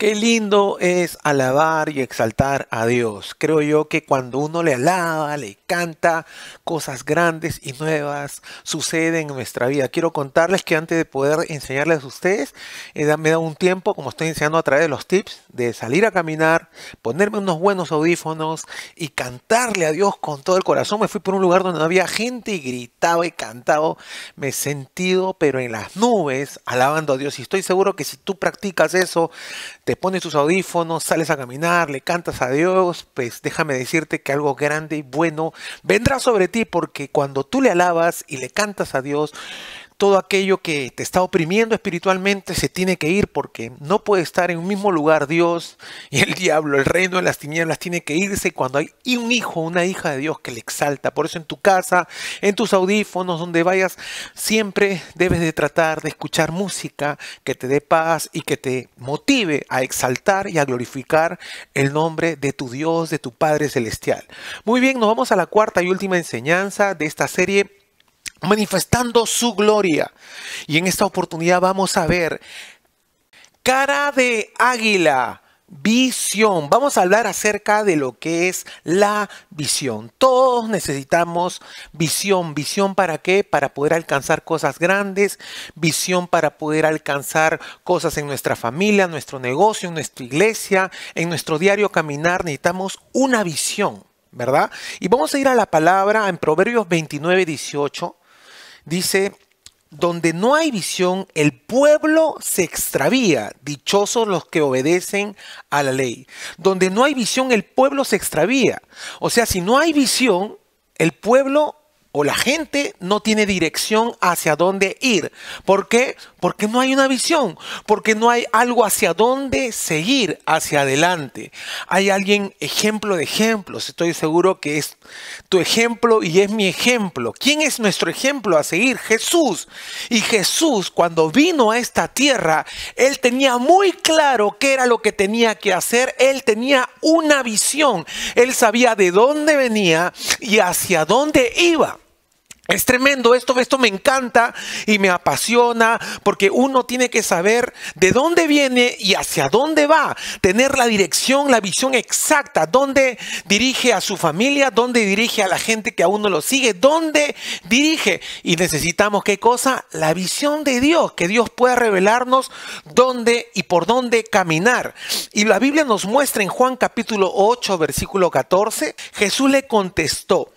Qué lindo es alabar y exaltar a Dios. Creo yo que cuando uno le alaba, le canta, cosas grandes y nuevas suceden en nuestra vida. Quiero contarles que antes de poder enseñarles a ustedes, me he dado un tiempo, como estoy enseñando a través de los tips, de salir a caminar, ponerme unos buenos audífonos y cantarle a Dios con todo el corazón. Me fui por un lugar donde no había gente y gritaba y cantaba. Me he sentido, pero en las nubes, alabando a Dios. Y estoy seguro que si tú practicas eso, te pones tus audífonos, sales a caminar, le cantas a Dios, pues déjame decirte que algo grande y bueno vendrá sobre ti, porque cuando tú le alabas y le cantas a Dios, todo aquello que te está oprimiendo espiritualmente se tiene que ir, porque no puede estar en un mismo lugar Dios y el diablo. El reino de las tinieblas tiene que irse cuando hay un hijo, una hija de Dios que le exalta. Por eso en tu casa, en tus audífonos, donde vayas, siempre debes de tratar de escuchar música que te dé paz y que te motive a exaltar y a glorificar el nombre de tu Dios, de tu Padre Celestial. Muy bien, nos vamos a la cuarta y última enseñanza de esta serie, manifestando su gloria. Y en esta oportunidad vamos a ver cara de águila, visión. Vamos a hablar acerca de lo que es la visión. Todos necesitamos visión. ¿Visión para qué? Para poder alcanzar cosas grandes, visión para poder alcanzar cosas en nuestra familia, en nuestro negocio, en nuestra iglesia, en nuestro diario caminar. Necesitamos una visión, ¿verdad? Y vamos a ir a la palabra en Proverbios 29:18. Dice: donde no hay visión, el pueblo se extravía. Dichosos los que obedecen a la ley. Donde no hay visión, el pueblo se extravía. O sea, si no hay visión, el pueblo o la gente no tiene dirección hacia dónde ir. ¿Por qué? Porque no hay una visión, porque no hay algo hacia dónde seguir hacia adelante. Hay alguien, ejemplo de ejemplos, estoy seguro que es tu ejemplo y es mi ejemplo. ¿Quién es nuestro ejemplo a seguir? Jesús. Y Jesús, cuando vino a esta tierra, Él tenía muy claro qué era lo que tenía que hacer. Él tenía una visión. Él sabía de dónde venía y hacia dónde iba. Es tremendo, esto me encanta y me apasiona, porque uno tiene que saber de dónde viene y hacia dónde va. Tener la dirección, la visión exacta, dónde dirige a su familia, dónde dirige a la gente que a uno lo sigue, dónde dirige. Y necesitamos, ¿qué cosa? La visión de Dios, que Dios pueda revelarnos dónde y por dónde caminar. Y la Biblia nos muestra en Juan capítulo 8, versículo 14, Jesús le contestó: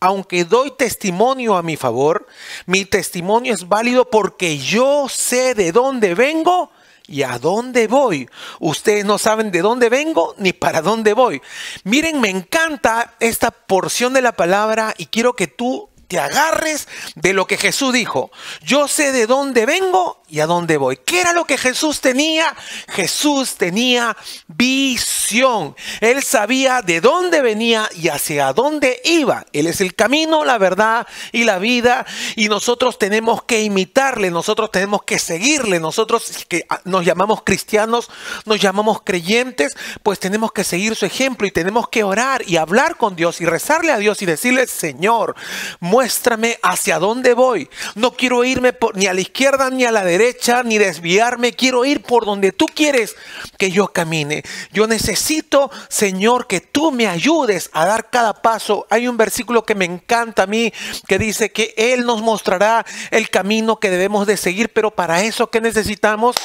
aunque doy testimonio a mi favor, mi testimonio es válido porque yo sé de dónde vengo y a dónde voy. Ustedes no saben de dónde vengo ni para dónde voy. Miren, me encanta esta porción de la palabra y quiero que tú te agarres de lo que Jesús dijo. Yo sé de dónde vengo y a dónde voy. ¿Qué era lo que Jesús tenía? Jesús tenía visión. Él sabía de dónde venía y hacia dónde iba. Él es el camino, la verdad y la vida. Y nosotros tenemos que imitarle, nosotros tenemos que seguirle. Nosotros que nos llamamos cristianos, nos llamamos creyentes, pues tenemos que seguir su ejemplo y tenemos que orar y hablar con Dios y rezarle a Dios y decirle: Señor, muéstrame hacia dónde voy. No quiero irme ni a la izquierda ni a la derecha, ni desviarme. Quiero ir por donde tú quieres que yo camine. Yo necesito, Señor, que tú me ayudes a dar cada paso. Hay un versículo que me encanta a mí, que dice que Él nos mostrará el camino que debemos de seguir. Pero para eso, ¿qué necesitamos?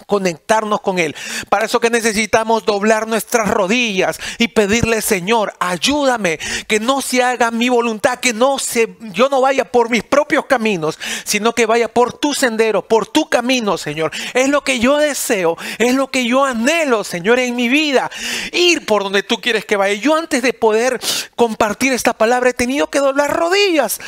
Conectarnos con Él. Para eso que necesitamos doblar nuestras rodillas y pedirle: Señor, ayúdame, que no se haga mi voluntad, que yo no vaya por mis propios caminos, sino que vaya por tu sendero, por tu camino, Señor. Es lo que yo deseo, es lo que yo anhelo, Señor, en mi vida, ir por donde tú quieres que vaya. Yo, antes de poder compartir esta palabra, he tenido que doblar rodillas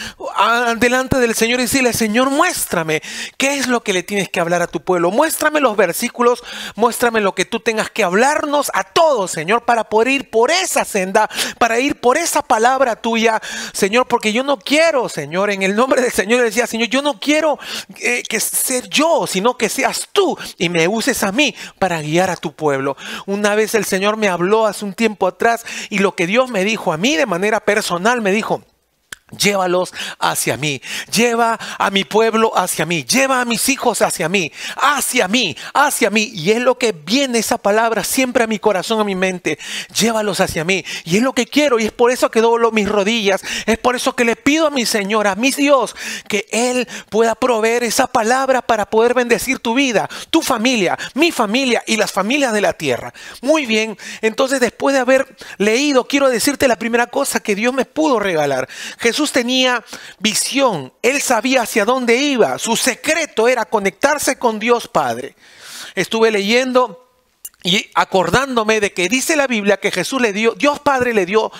delante del Señor y decirle: Señor, muéstrame qué es lo que le tienes que hablar a tu pueblo. Muéstrame los versículos, muéstrame lo que tú tengas que hablarnos a todos, Señor, para poder ir por esa senda, para ir por esa palabra tuya, Señor, porque yo no quiero, Señor, en el nombre del Señor decía: Señor, yo no quiero que ser yo, sino que seas tú y me uses a mí para guiar a tu pueblo. Una vez el Señor me habló hace un tiempo atrás y lo que Dios me dijo a mí de manera personal, me dijo: Llévalos hacia mí, lleva a mi pueblo hacia mí, lleva a mis hijos hacia mí, hacia mí, hacia mí. Y es lo que viene esa palabra siempre a mi corazón, a mi mente. Llévalos hacia mí. Y es lo que quiero, y es por eso que doblo mis rodillas. Es por eso que le pido a mi Señor, a mi Dios, que Él pueda proveer esa palabra para poder bendecir tu vida, tu familia, mi familia y las familias de la tierra. Muy bien, entonces después de haber leído, quiero decirte la primera cosa que Dios me pudo regalar. Jesús tenía visión, Él sabía hacia dónde iba, su secreto era conectarse con Dios Padre. Estuve leyendo y acordándome de que dice la Biblia que Dios Padre le dio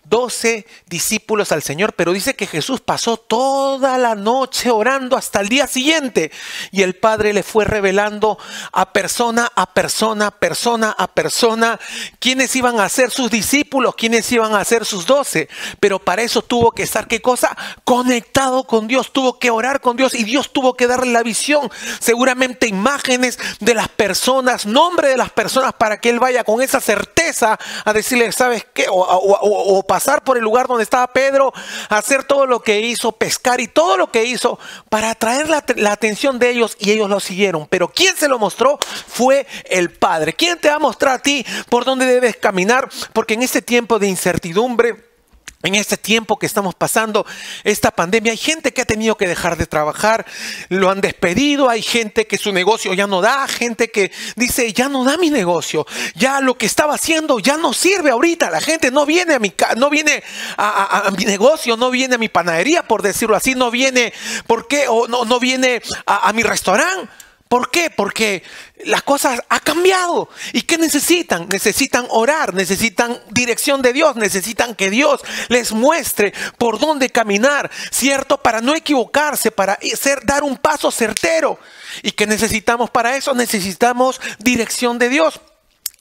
12 discípulos al Señor, pero dice que Jesús pasó toda la noche orando hasta el día siguiente y el Padre le fue revelando a persona a persona, persona a persona, quiénes iban a ser sus discípulos, quiénes iban a ser sus 12, pero para eso tuvo que estar, ¿qué cosa? Conectado con Dios, tuvo que orar con Dios y Dios tuvo que darle la visión, seguramente imágenes de las personas, nombre de las personas para que él vaya con esa certeza a decirle, ¿sabes qué? O pasar por el lugar donde estaba Pedro, hacer todo lo que hizo, pescar y todo lo que hizo para atraer la atención de ellos, y ellos lo siguieron. Pero ¿quién se lo mostró? Fue el Padre. ¿Quién te va a mostrar a ti por dónde debes caminar? Porque en este tiempo de incertidumbre, en este tiempo que estamos pasando, esta pandemia, hay gente que ha tenido que dejar de trabajar, lo han despedido, hay gente que su negocio ya no da, gente que dice, ya no da mi negocio, ya lo que estaba haciendo ya no sirve ahorita, la gente no viene a mi negocio, no viene a mi panadería, por decirlo así, no viene, ¿por qué? O no viene a mi restaurante. ¿Por qué? Porque las cosas han cambiado. ¿Y qué necesitan? Necesitan orar, necesitan dirección de Dios, necesitan que Dios les muestre por dónde caminar, ¿cierto? Para no equivocarse, para dar un paso certero. ¿Y qué necesitamos para eso? Necesitamos dirección de Dios.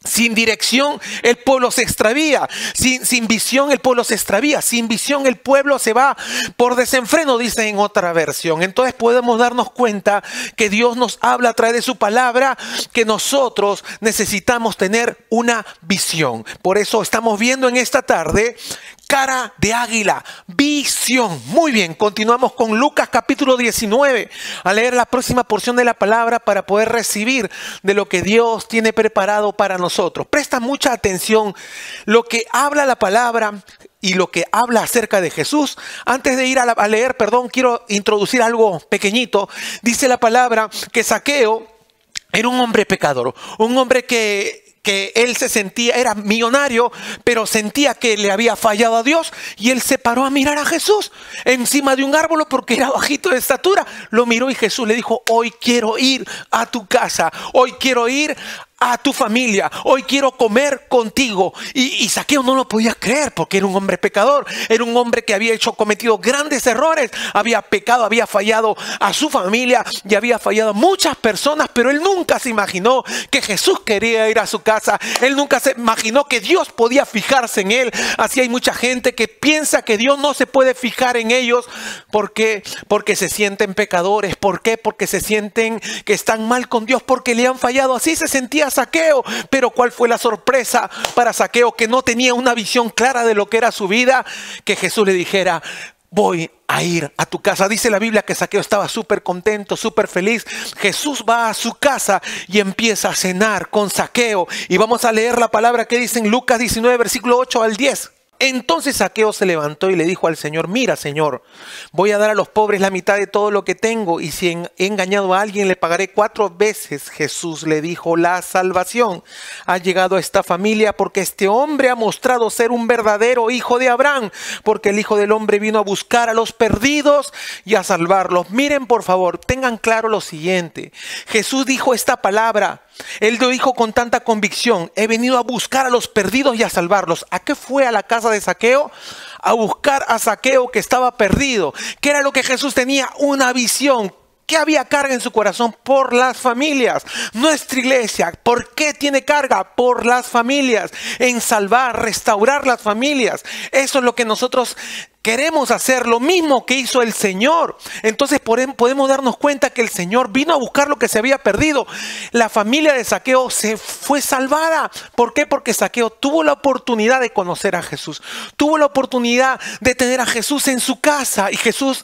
Sin dirección el pueblo se extravía, sin visión el pueblo se extravía, sin visión el pueblo se va por desenfreno, dice en otra versión. Entonces podemos darnos cuenta que Dios nos habla a través de su palabra, que nosotros necesitamos tener una visión. Por eso estamos viendo en esta tarde cara de águila, visión. Muy bien, continuamos con Lucas capítulo 19, a leer la próxima porción de la palabra para poder recibir de lo que Dios tiene preparado para nosotros. Presta mucha atención lo que habla la palabra y lo que habla acerca de Jesús. Antes de ir a leer, quiero introducir algo pequeñito. Dice la palabra que Zaqueo era un hombre pecador, un hombre que él se sentía, era millonario, pero sentía que le había fallado a Dios, y él se paró a mirar a Jesús encima de un árbol porque era bajito de estatura. Lo miró y Jesús le dijo, hoy quiero ir a tu casa, hoy quiero ir a tu familia, hoy quiero comer contigo. Y Zaqueo no lo podía creer porque era un hombre pecador, era un hombre que había cometido grandes errores, había pecado, había fallado a su familia y había fallado a muchas personas, pero él nunca se imaginó que Jesús quería ir a su casa, él nunca se imaginó que Dios podía fijarse en él. Así hay mucha gente que piensa que Dios no se puede fijar en ellos porque se sienten pecadores. ¿Por qué? Porque se sienten que están mal con Dios, porque le han fallado. Así se sentía Zaqueo, pero ¿cuál fue la sorpresa para Zaqueo? Que no tenía una visión clara de lo que era su vida, que Jesús le dijera, voy a ir a tu casa. Dice la Biblia que Zaqueo estaba súper contento, súper feliz. Jesús va a su casa y empieza a cenar con Zaqueo. Y vamos a leer la palabra que dice en Lucas 19, versículo 8 al 10. Entonces Zaqueo se levantó y le dijo al Señor, mira, Señor, voy a dar a los pobres la mitad de todo lo que tengo, y si he engañado a alguien le pagaré 4 veces. Jesús le dijo, la salvación ha llegado a esta familia porque este hombre ha mostrado ser un verdadero hijo de Abraham, porque el Hijo del Hombre vino a buscar a los perdidos y a salvarlos. Miren, por favor, tengan claro lo siguiente. Jesús dijo esta palabra. Él lo dijo con tanta convicción, he venido a buscar a los perdidos y a salvarlos. ¿A qué fue a la casa de Zaqueo? A buscar a Zaqueo que estaba perdido. ¿Qué era lo que Jesús tenía? Una visión. ¿Qué había carga en su corazón? Por las familias. Nuestra iglesia, ¿por qué tiene carga? Por las familias. En salvar, restaurar las familias. Eso es lo que nosotros queremos hacer lo mismo que hizo el Señor. Entonces podemos darnos cuenta que el Señor vino a buscar lo que se había perdido. La familia de Zaqueo se fue salvada. ¿Por qué? Porque Zaqueo tuvo la oportunidad de conocer a Jesús. Tuvo la oportunidad de tener a Jesús en su casa. Y Jesús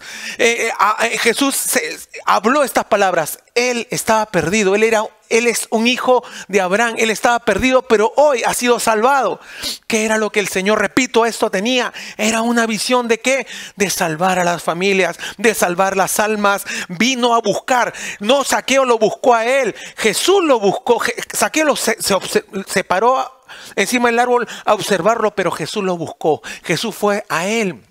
habló estas palabras. Él estaba perdido. Él es un hijo de Abraham. Él estaba perdido, pero hoy ha sido salvado. ¿Qué era lo que el Señor, repito, esto tenía? Era una visión de ¿qué? De salvar a las familias, de salvar las almas. Vino a buscar. No, Zaqueo lo buscó a él. Jesús lo buscó. Zaqueo se paró encima del árbol a observarlo, pero Jesús lo buscó. Jesús fue a él.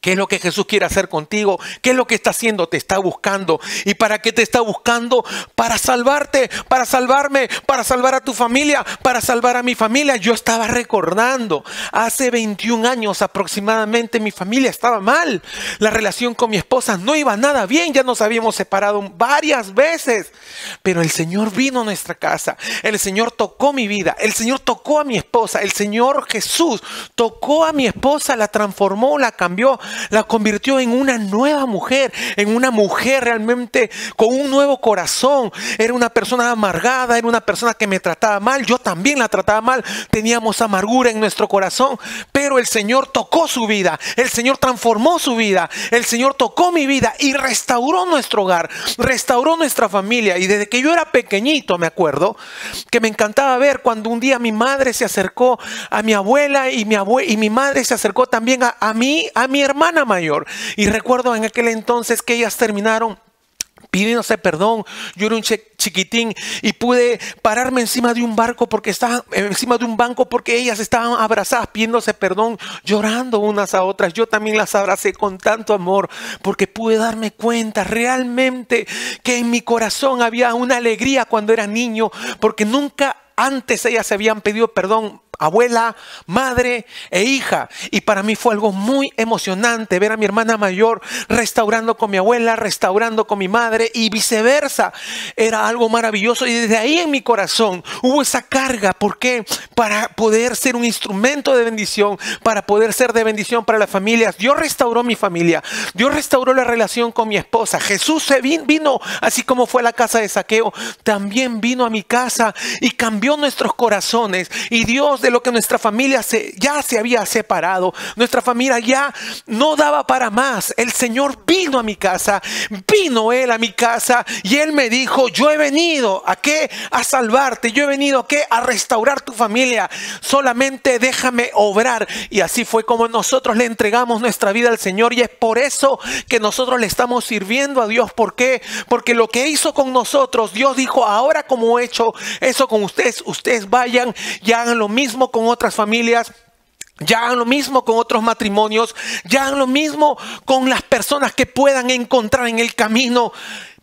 ¿Qué es lo que Jesús quiere hacer contigo? ¿Qué es lo que está haciendo? Te está buscando. ¿Y para qué te está buscando? Para salvarte, para salvarme, para salvar a tu familia, para salvar a mi familia. Yo estaba recordando, hace 21 años aproximadamente mi familia estaba mal. La relación con mi esposa no iba nada bien. Ya nos habíamos separado varias veces. Pero el Señor vino a nuestra casa. El Señor tocó mi vida. El Señor tocó a mi esposa. El Señor Jesús tocó a mi esposa, la transformó, la cambió. La convirtió en una nueva mujer, en una mujer realmente con un nuevo corazón. Era una persona amargada, era una persona que me trataba mal. Yo también la trataba mal. Teníamos amargura en nuestro corazón, pero el Señor tocó su vida. El Señor transformó su vida. El Señor tocó mi vida y restauró nuestro hogar, restauró nuestra familia. Y desde que yo era pequeñito me acuerdo que me encantaba ver cuando un día mi madre se acercó a mi abuela y mi madre se acercó también a mi hermana mayor. Y recuerdo en aquel entonces que ellas terminaron pidiéndose perdón. Yo era un chiquitín y pude pararme encima de un banco porque ellas estaban abrazadas pidiéndose perdón, llorando unas a otras. Yo también las abracé con tanto amor porque pude darme cuenta realmente que en mi corazón había una alegría cuando era niño, porque nunca antes ellas se habían pedido perdón, abuela, madre e hija. Y para mí fue algo muy emocionante ver a mi hermana mayor restaurando con mi abuela, restaurando con mi madre y viceversa. Era algo maravilloso y desde ahí en mi corazón hubo esa carga. ¿Por qué? Para poder ser un instrumento de bendición, para poder ser de bendición para las familias. Dios restauró mi familia. Dios restauró la relación con mi esposa. Jesús vino, así como fue a la casa de Zaqueo, también vino a mi casa y cambió nuestros corazones. Y Dios, de lo que nuestra familia ya se había separado, nuestra familia ya no daba para más. El Señor vino a mi casa, vino Él a mi casa y Él me dijo: yo he venido ¿a qué? A salvarte. Yo he venido ¿a qué? A restaurar tu familia. Solamente déjame obrar. Y así fue como nosotros le entregamos nuestra vida al Señor, y es por eso que nosotros le estamos sirviendo a Dios. ¿Por qué? Porque lo que hizo con nosotros, Dios dijo: ahora como he hecho eso con ustedes, ustedes vayan y hagan lo mismo con otras familias. Ya hagan lo mismo con otros matrimonios. Ya hagan lo mismo con las personas que puedan encontrar en el camino.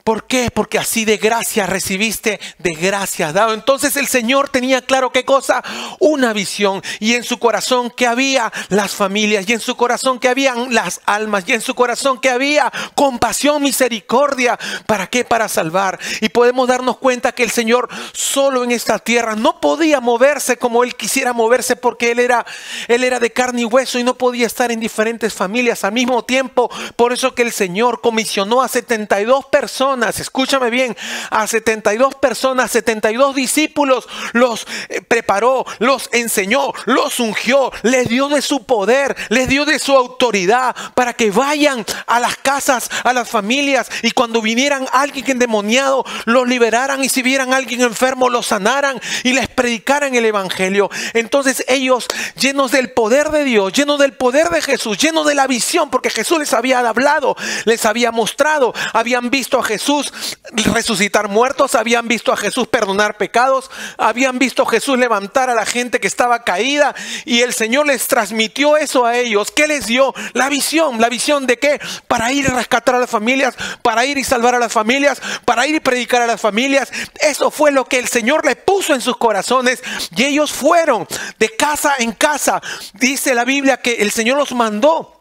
¿Por qué? Porque así de gracia recibiste, de gracia dado. Entonces el Señor tenía claro ¿qué cosa? Una visión. Y en su corazón que había las familias. Y en su corazón que habían las almas. Y en su corazón que había compasión, misericordia. ¿Para qué? Para salvar. Y podemos darnos cuenta que el Señor solo en esta tierra no podía moverse como Él quisiera moverse, porque Él era de carne y hueso y no podía estar en diferentes familias al mismo tiempo. Por eso que el Señor comisionó a 72 personas. Escúchame bien, a 72 personas, 72 discípulos, los preparó, los enseñó, los ungió, les dio de su poder, les dio de su autoridad para que vayan a las casas, a las familias, y cuando vinieran alguien endemoniado, los liberaran, y si vieran a alguien enfermo, los sanaran y les predicaran el evangelio. Entonces ellos, llenos del poder de Dios, llenos del poder de Jesús, llenos de la visión, porque Jesús les había hablado, les había mostrado, habían visto a Jesús resucitar muertos, habían visto a Jesús perdonar pecados, habían visto a Jesús levantar a la gente que estaba caída, y el Señor les transmitió eso a ellos. ¿Qué les dio? La visión ¿de qué? Para ir a rescatar a las familias, para ir y salvar a las familias, para ir y predicar a las familias. Eso fue lo que el Señor les puso en sus corazones, y ellos fueron de casa en casa. Dice la Biblia que el Señor los mandó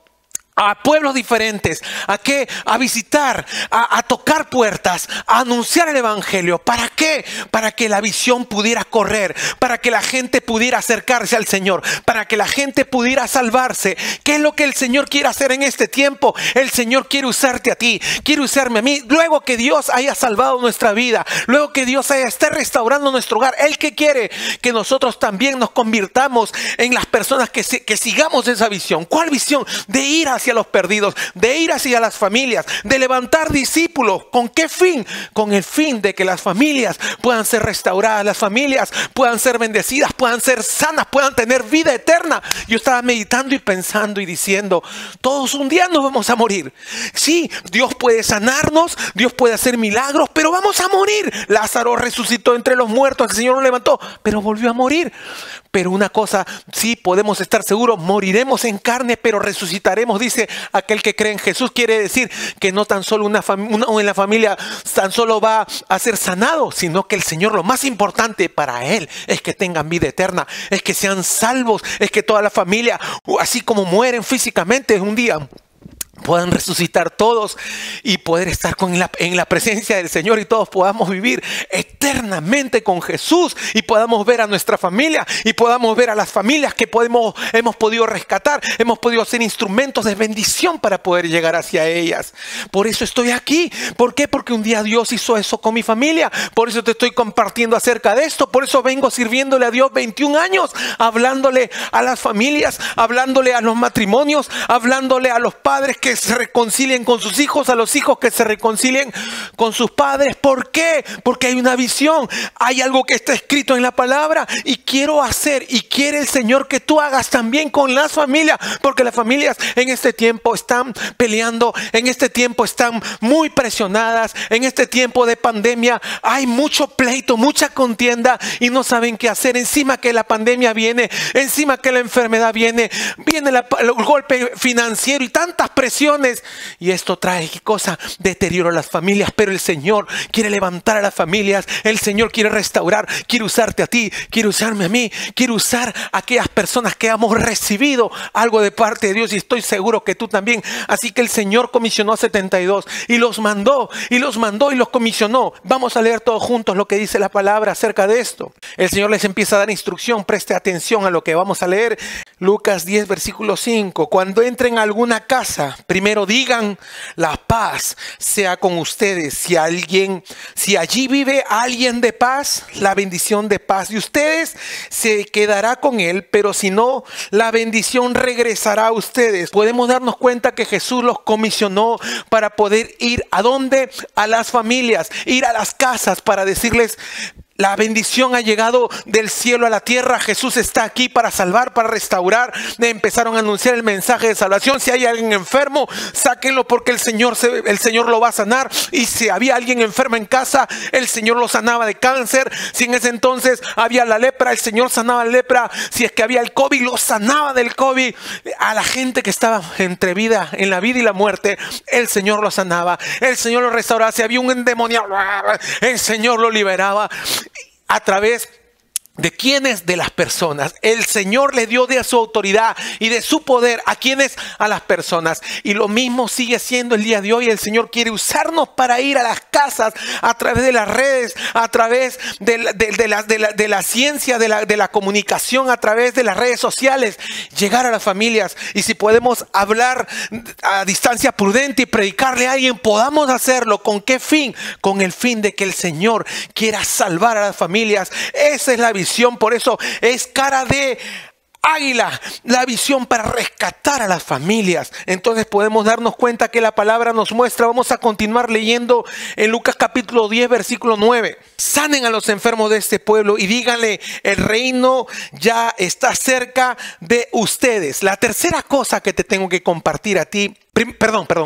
a pueblos diferentes, ¿a qué? A visitar, a tocar puertas, a anunciar el evangelio. ¿Para qué? Para que la visión pudiera correr, para que la gente pudiera acercarse al Señor, para que la gente pudiera salvarse. ¿Qué es lo que el Señor quiere hacer en este tiempo? El Señor quiere usarte a ti, quiere usarme a mí. Luego que Dios haya salvado nuestra vida, luego que Dios esté restaurando nuestro hogar, Él que quiere que nosotros también nos convirtamos en las personas que sigamos esa visión. ¿Cuál visión? De ir hacia los perdidos, de ir hacia las familias, de levantar discípulos. ¿Con qué fin? Con el fin de que las familias puedan ser restauradas, las familias puedan ser bendecidas, puedan ser sanas, puedan tener vida eterna. Yo estaba meditando y pensando y diciendo, todos un día nos vamos a morir. Sí, Dios puede sanarnos, Dios puede hacer milagros, pero vamos a morir. Lázaro resucitó entre los muertos, el Señor lo levantó, pero volvió a morir. Pero una cosa, sí podemos estar seguros, moriremos en carne, pero resucitaremos, dice aquel que cree en Jesús. Quiere decir que no tan solo una en la familia tan solo va a ser sanado, sino que el Señor, lo más importante para Él es que tengan vida eterna, es que sean salvos, es que toda la familia, así como mueren físicamente, un día puedan resucitar todos y poder estar en la presencia del Señor, y todos podamos vivir eternamente con Jesús, y podamos ver a nuestra familia y podamos ver a las familias que hemos podido rescatar, hemos podido ser instrumentos de bendición para poder llegar hacia ellas. Por eso estoy aquí. ¿Por qué? Porque un día Dios hizo eso con mi familia. Por eso te estoy compartiendo acerca de esto. Por eso vengo sirviéndole a Dios 21 años, hablándole a las familias, hablándole a los matrimonios, hablándole a los padres que se reconcilien con sus hijos, a los hijos que se reconcilien con sus padres. ¿Por qué? Porque hay una visión, hay algo que está escrito en la palabra, y quiero hacer, y quiere el Señor que tú hagas también con las familias, porque las familias en este tiempo están peleando, en este tiempo están muy presionadas, en este tiempo de pandemia hay mucho pleito, mucha contienda, y no saben qué hacer. Encima que la pandemia viene, encima que la enfermedad viene el golpe financiero y tantas presiones. Y esto trae, ¿qué cosa? Deterioro a las familias. Pero el Señor quiere levantar a las familias. El Señor quiere restaurar. Quiere usarte a ti. Quiere usarme a mí.Quiere usar a aquellas personas que hemos recibido algo de parte de Dios. Y estoy seguro que tú también. Así que el Señor comisionó a 72 y los mandó y los comisionó. Vamos a leer todos juntos lo que dice la palabra acerca de esto. El Señor les empieza a dar instrucción. Preste atención a lo que vamos a leer. Lucas 10, versículo 5. Cuando entren a alguna casa, primero digan: la paz sea con ustedes. Si allí vive alguien de paz, la bendición de paz de ustedes se quedará con él, pero si no, la bendición regresará a ustedes. Podemos darnos cuenta que Jesús los comisionó para poder ir ¿a dónde? A las familias, ir a las casas para decirles: la bendición ha llegado del cielo a la tierra. Jesús está aquí para salvar, para restaurar. Empezaron a anunciar el mensaje de salvación. Si hay alguien enfermo, sáquenlo, porque el Señor lo va a sanar. Y si había alguien enfermo en casa, el Señor lo sanaba de cáncer. Si en ese entonces había la lepra, el Señor sanaba la lepra. Si es que había el COVID, lo sanaba del COVID. A la gente que estaba en la vida y la muerte, el Señor lo sanaba. El Señor lo restauraba. Si había un endemoniado, el Señor lo liberaba. ¿A través de quiénes? De las personas. El Señor le dio de su autoridad y de su poder. ¿A quiénes? A las personas. Y lo mismo sigue siendo el día de hoy. El Señor quiere usarnos para ir a las casas, a través de las redes, a través de la ciencia, de la comunicación, a través de las redes sociales, llegar a las familias. Y si podemos hablar a distancia prudente y predicarle a alguien, podamos hacerlo. ¿Con qué fin? Con el fin de que el Señor quiera salvar a las familias. Esa es la visión. Por eso es cara de águila, la visión para rescatar a las familias. Entonces podemos darnos cuenta que la palabra nos muestra. Vamos a continuar leyendo en Lucas capítulo 10, versículo 9. Sanen a los enfermos de este pueblo y díganle: el reino ya está cerca de ustedes. La tercera cosa que te tengo que compartir a ti,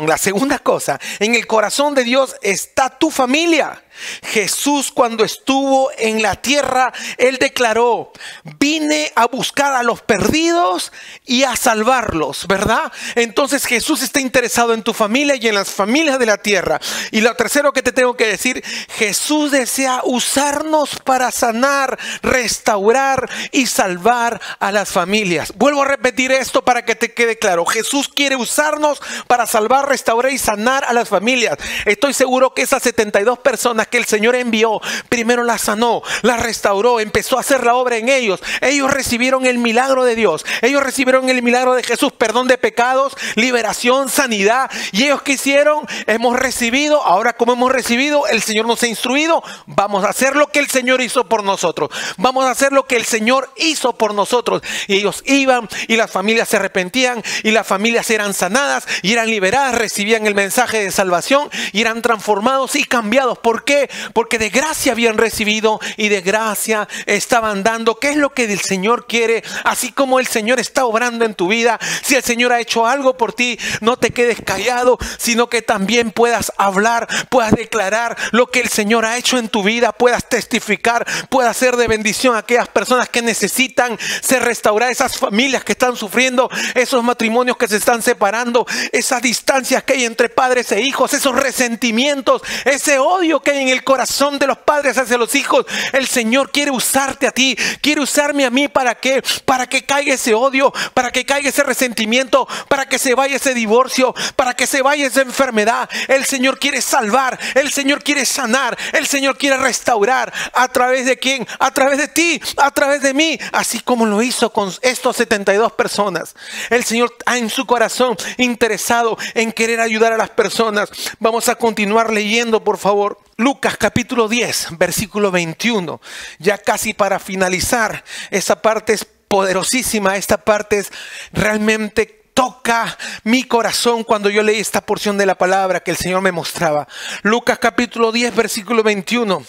la segunda cosa: en el corazón de Dios está tu familia. Jesús, cuando estuvo en la tierra, Él declaró: vine a buscar a los perdidos y a salvarlos, ¿verdad? Entonces Jesús está interesado en tu familia y en las familias de la tierra. Y lo tercero que te tengo que decir: Jesús desea usarnos para sanar, restaurar y salvar a las familias. Vuelvo a repetir esto para que te quede claro. Jesús quiere usarnos para salvar, restaurar y sanar a las familias. Estoy seguro que esas 72 personas que el Señor envió, primero las sanó, las restauró, empezó a hacer la obra en ellos. Ellos recibieron el milagro de Dios. Ellos recibieron el milagro de Jesús: perdón de pecados, liberación, sanidad. Y ellos ¿qué hicieron? Hemos recibido. Ahora, como hemos recibido, el Señor nos ha instruido. Vamos a hacer lo que el Señor hizo por nosotros. Vamos a hacer lo que el Señor hizo por nosotros. Y ellos iban, y las familias se arrepentían, y las familias eran sanadas y eran liberadas, recibían el mensaje de salvación y eran transformados y cambiados. ¿Por qué? Porque de gracia habían recibido y de gracia estaban dando. ¿Qué es lo que el Señor quiere? Así como el Señor está obrando en tu vida, si el Señor ha hecho algo por ti, no te quedes callado, sino que también puedas hablar, puedas declarar lo que el Señor ha hecho en tu vida, puedas testificar, puedas ser de bendición a aquellas personas que necesitan ser restauradas, esas familias que están sufriendo, esos matrimonios que se están separando, esas distancias que hay entre padres e hijos, esos resentimientos, ese odio que hay en el corazón de los padres hacia los hijos. El Señor quiere usarte a ti, quiere usarme a mí. ¿Para qué? Para que caiga ese odio, para que caiga ese resentimiento, para que se vaya ese divorcio, para que se vaya esa enfermedad. El Señor quiere salvar, el Señor quiere sanar, el Señor quiere restaurar. ¿A través de quién? A través de ti, a través de mí, así como lo hizo con estos 72 personas. El Señor ha en su corazón interesado en querer ayudar a las personas. Vamos a continuar leyendo, por favor. Lucas capítulo 10, versículo 21. Ya casi para finalizar. Esa parte es poderosísima. Esta parte es realmente toca mi corazón cuando yo leí esta porción de la palabra que el Señor me mostraba. Lucas capítulo 10, versículo 21.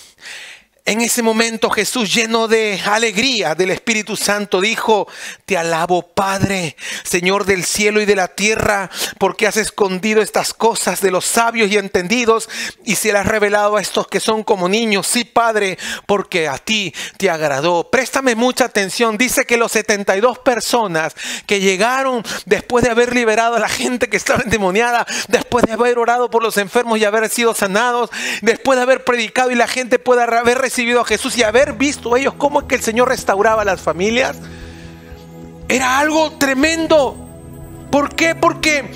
En ese momento Jesús, lleno de alegría del Espíritu Santo, dijo: te alabo, Padre, Señor del cielo y de la tierra, porque has escondido estas cosas de los sabios y entendidos y se las has revelado a estos que son como niños. Sí, Padre, porque a ti te agradó. Préstame mucha atención. Dice que los 72 personas que llegaron después de haber liberado a la gente que estaba endemoniada, después de haber orado por los enfermos y haber sido sanados, después de haber predicado y la gente pueda haber recibido a Jesús y haber visto ellos cómo es que el Señor restauraba a las familias, era algo tremendo. ¿Por qué? Porque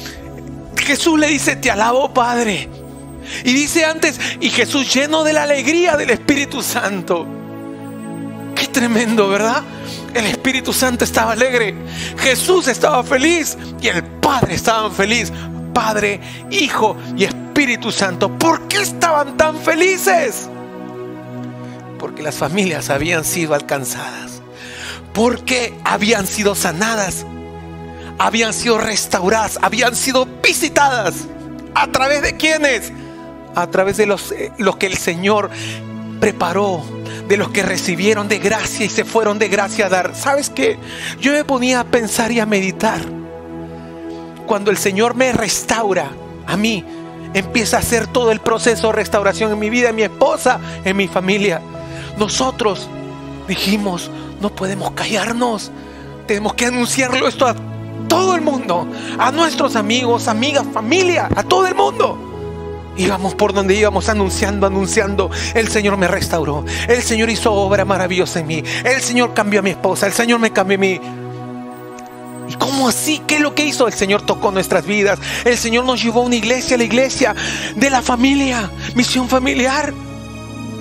Jesús le dice: te alabo, Padre. Y dice antes: y Jesús, lleno de la alegría del Espíritu Santo. Qué tremendo, ¿verdad? El Espíritu Santo estaba alegre, Jesús estaba feliz y el Padre estaba feliz. Padre, Hijo y Espíritu Santo. ¿Por qué estaban tan felices? Porque las familias habían sido alcanzadas, porque habían sido sanadas, habían sido restauradas, habían sido visitadas. ¿A través de quiénes? A través de los que el Señor preparó, de los que recibieron de gracia y se fueron de gracia a dar. ¿Sabes qué? Yo me ponía a pensar y a meditar. Cuando el Señor me restaura a mí, empieza a hacer todo el proceso de restauración en mi vida, en mi esposa, en mi familia. Nosotros dijimos: no podemos callarnos, tenemos que anunciarlo esto a todo el mundo, a nuestros amigos, amigas, familia, a todo el mundo. Íbamos por donde íbamos anunciando: el Señor me restauró, el Señor hizo obra maravillosa en mí, el Señor cambió a mi esposa, el Señor me cambió a mí. ¿Y cómo así? ¿Qué es lo que hizo? El Señor tocó nuestras vidas, el Señor nos llevó a una iglesia, la iglesia de la familia, misión familiar.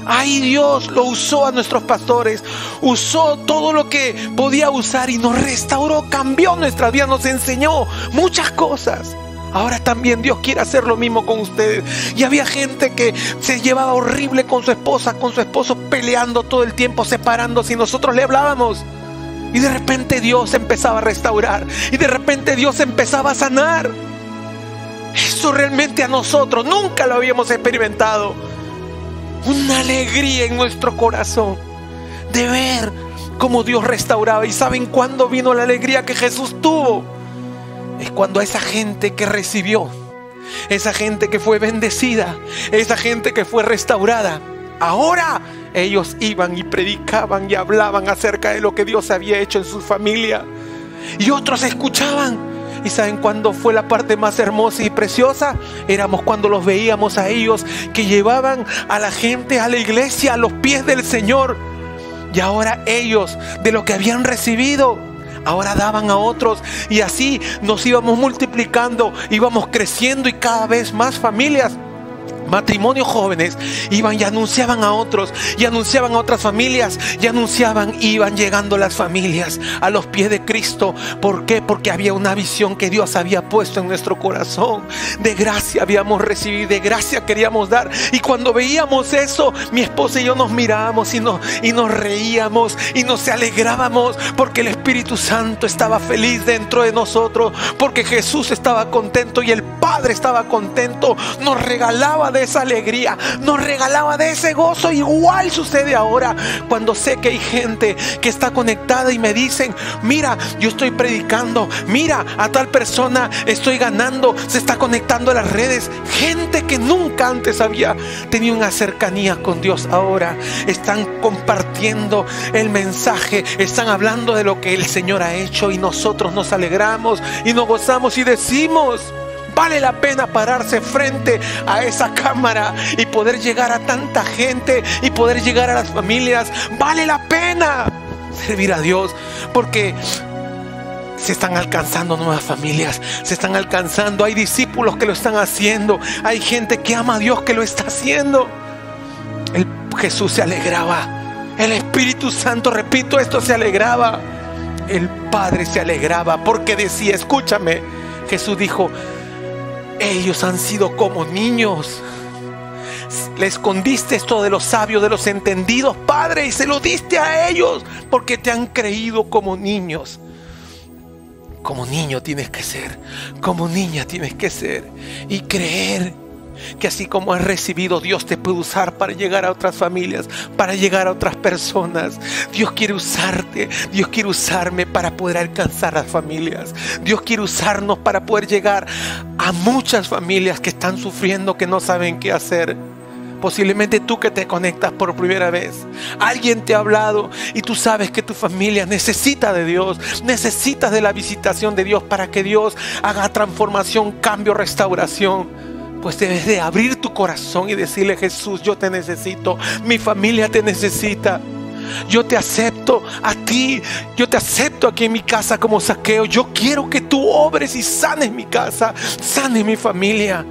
Ay, Dios lo usó a nuestros pastores, usó todo lo que podía usar y nos restauró, cambió nuestras vidas, nos enseñó muchas cosas. Ahora también Dios quiere hacer lo mismo con ustedes. Y había gente que se llevaba horrible con su esposa, con su esposo, peleando todo el tiempo, separándose, y nosotros le hablábamos. Y de repente Dios empezaba a restaurar, y de repente Dios empezaba a sanar. Eso realmente a nosotros nunca lo habíamos experimentado. Una alegría en nuestro corazón de ver cómo Dios restauraba. ¿Y saben cuándo vino la alegría que Jesús tuvo? Es cuando a esa gente que recibió, esa gente que fue bendecida, esa gente que fue restaurada, Ahora ellos iban y predicaban y hablaban acerca de lo que Dios había hecho en su familia. Y otros escuchaban. ¿Y saben cuándo fue la parte más hermosa y preciosa? Éramos cuando los veíamos a ellos que llevaban a la gente a la iglesia, a los pies del Señor. Y ahora ellos, de lo que habían recibido, ahora daban a otros. Y así nos íbamos multiplicando, íbamos creciendo, y cada vez más familias, matrimonios jóvenes, iban y anunciaban a otros, y anunciaban a otras familias, y anunciaban, iban llegando las familias a los pies de Cristo. ¿Por qué? Porque había una visión que Dios había puesto en nuestro corazón. De gracia habíamos recibido, de gracia queríamos dar. Y cuando veíamos eso, mi esposa y yo nos mirábamos y nos reíamos y nos alegrábamos, porque el Espíritu Santo estaba feliz dentro de nosotros, porque Jesús estaba contento y el Padre estaba contento. Nos regalaba de esa alegría, nos regalaba de ese gozo. Igual sucede ahora cuando sé que hay gente que está conectada y me dicen: mira, yo estoy predicando, mira, a tal persona estoy ganando, se está conectando a las redes. Gente que nunca antes había tenido una cercanía con Dios, ahora están compartiendo el mensaje, están hablando de lo que el Señor ha hecho, y nosotros nos alegramos y nos gozamos y decimos: vale la pena pararse frente a esa cámara y poder llegar a tanta gente y poder llegar a las familias. Vale la pena servir a Dios, porque se están alcanzando nuevas familias, se están alcanzando, hay discípulos que lo están haciendo, hay gente que ama a Dios que lo está haciendo. Jesús se alegraba, el Espíritu Santo, repito esto, se alegraba, el Padre se alegraba, porque decía, escúchame, Jesús dijo: ellos han sido como niños. Le escondiste esto de los sabios, de los entendidos, Padre, y se lo diste a ellos, porque te han creído como niños. Como niño tienes que ser, como niña tienes que ser, y creer que así como has recibido, Dios te puede usar para llegar a otras familias, para llegar a otras personas. Dios quiere usarte, Dios quiere usarme para poder alcanzar a las familias. Dios quiere usarnos para poder llegar a muchas familias que están sufriendo, que no saben qué hacer. Posiblemente tú que te conectas por primera vez, alguien te ha hablado y tú sabes que tu familia necesita de Dios, necesitas de la visitación de Dios para que Dios haga transformación, cambio, restauración. Pues debes de abrir tu corazón y decirle: Jesús, yo te necesito, mi familia te necesita. Yo te acepto a ti, yo te acepto aquí en mi casa como Zaqueo. Yo quiero que tú obres y sanes mi casa, sanes mi familia.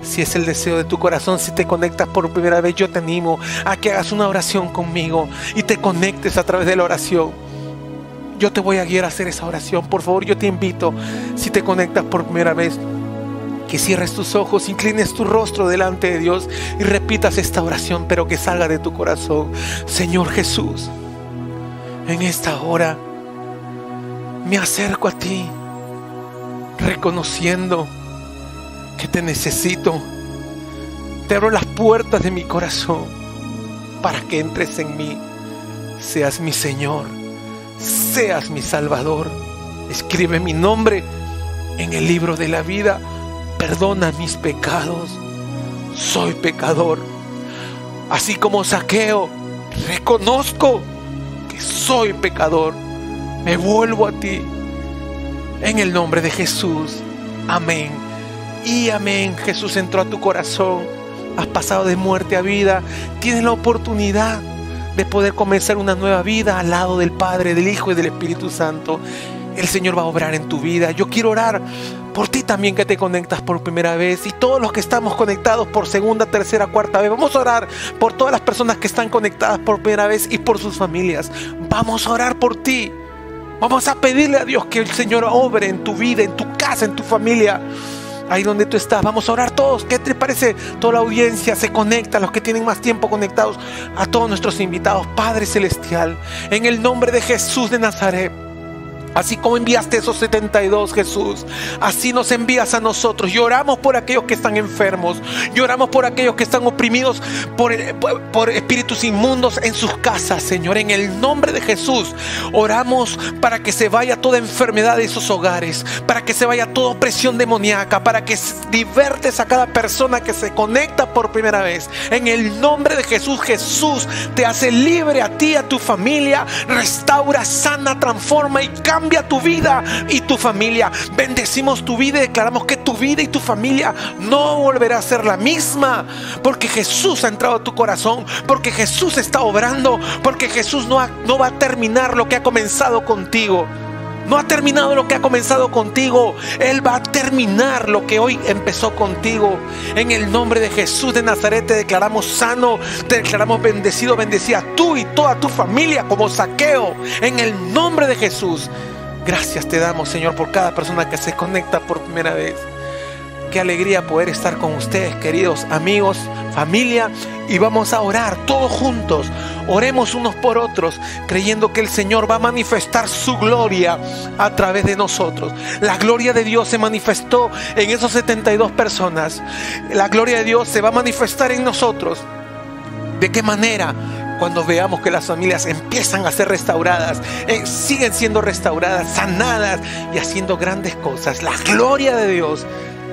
Si es el deseo de tu corazón, si te conectas por primera vez, yo te animo a que hagas una oración conmigo y te conectes a través de la oración. Yo te voy a guiar a hacer esa oración. Por favor, yo te invito, si te conectas por primera vez, que cierres tus ojos, inclines tu rostro delante de Dios y repitas esta oración, pero que salga de tu corazón. Señor Jesús, en esta hora me acerco a ti, reconociendo que te necesito. Te abro las puertas de mi corazón para que entres en mí. Seas mi Señor, seas mi Salvador. Escribe mi nombre en el libro de la vida. Perdona mis pecados. Soy pecador. Así como Zaqueo, reconozco que soy pecador. Me vuelvo a ti. En el nombre de Jesús. Amén. Y amén. Jesús entró a tu corazón. Has pasado de muerte a vida. Tienes la oportunidad de poder comenzar una nueva vida al lado del Padre, del Hijo y del Espíritu Santo. El Señor va a obrar en tu vida. Yo quiero orar por ti también que te conectas por primera vez, y todos los que estamos conectados por segunda, tercera, cuarta vez. Vamos a orar por todas las personas que están conectadas por primera vez y por sus familias. Vamos a orar por ti. Vamos a pedirle a Dios que el Señor obre en tu vida, en tu casa, en tu familia. Ahí donde tú estás, vamos a orar todos. ¿Qué te parece? Toda la audiencia se conecta, los que tienen más tiempo conectados, a todos nuestros invitados. Padre Celestial, en el nombre de Jesús de Nazaret, Así como enviaste esos 72, Jesús, así nos envías a nosotros. Lloramos por aquellos que están enfermos. Lloramos por aquellos que están oprimidos por espíritus inmundos en sus casas, Señor. En el nombre de Jesús, oramos para que se vaya toda enfermedad de esos hogares, para que se vaya toda opresión demoníaca, para que libertes a cada persona que se conecta por primera vez. En el nombre de Jesús, Jesús te hace libre a ti, a tu familia. Restaura, sana, transforma y cambia tu vida y tu familia. Bendecimos tu vida y declaramos que tu vida y tu familia no volverá a ser la misma, porque Jesús ha entrado a tu corazón, porque Jesús está obrando, porque Jesús no va a terminar lo que ha comenzado contigo. No ha terminado lo que ha comenzado contigo. Él va a terminar lo que hoy empezó contigo. En el nombre de Jesús de Nazaret te declaramos sano, te declaramos bendecido, bendecida tú y toda tu familia como Zaqueo. En el nombre de Jesús. Gracias te damos, Señor, por cada persona que se conecta por primera vez. Qué alegría poder estar con ustedes, queridos amigos, familia. Y vamos a orar todos juntos. Oremos unos por otros, creyendo que el Señor va a manifestar su gloria a través de nosotros. La gloria de Dios se manifestó en esos 72 personas. La gloria de Dios se va a manifestar en nosotros. ¿De qué manera? Cuando veamos que las familias empiezan a ser restauradas, siguen siendo restauradas, sanadas y haciendo grandes cosas. La gloria de Dios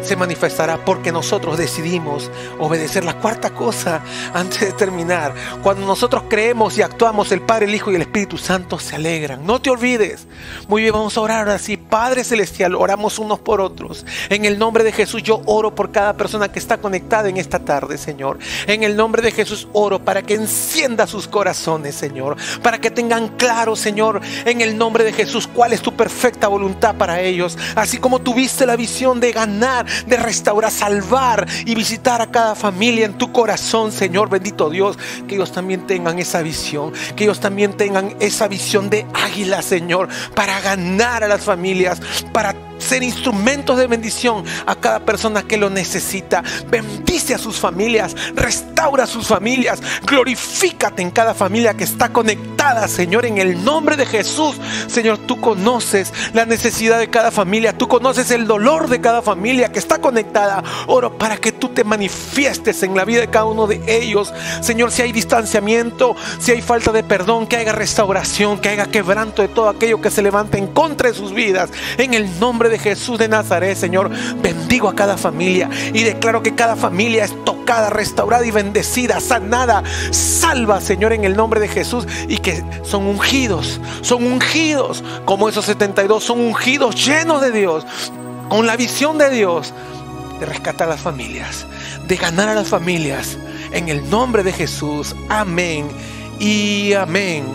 se manifestará porque nosotros decidimos obedecer. La cuarta cosa, antes de terminar, cuando nosotros creemos y actuamos, el Padre, el Hijo y el Espíritu Santo se alegran. No te olvides. Muy bien, vamos a orar así. Padre Celestial, oramos unos por otros. En el nombre de Jesús yo oro por cada persona que está conectada en esta tarde, Señor. En el nombre de Jesús oro para que encienda sus corazones, Señor. Para que tengan claro, Señor, en el nombre de Jesús, cuál es tu perfecta voluntad para ellos. Así como tuviste la visión de ganar, de restaurar, salvar y visitar a cada familia en tu corazón, Señor, bendito Dios, que ellos también tengan esa visión, que ellos también tengan esa visión de águila, Señor, para ganar a las familias, para ser instrumentos de bendición a cada persona que lo necesita. Bendice a sus familias, restaura a sus familias, glorifícate en cada familia que está conectada, Señor, en el nombre de Jesús. Señor, tú conoces la necesidad de cada familia, tú conoces el dolor de cada familia que está conectada. Oro para que tú te manifiestes en la vida de cada uno de ellos, Señor. Si hay distanciamiento, si hay falta de perdón, que haya restauración, que haya quebranto de todo aquello que se levanta en contra de sus vidas, en el nombre de Jesús de Nazaret. Señor, bendigo a cada familia y declaro que cada familia es tocada, restaurada y bendecida, sanada, salva, Señor, en el nombre de Jesús, y que son ungidos como esos 72, son ungidos, llenos de Dios, con la visión de Dios de rescatar a las familias, de ganar a las familias, en el nombre de Jesús. Amén y amén.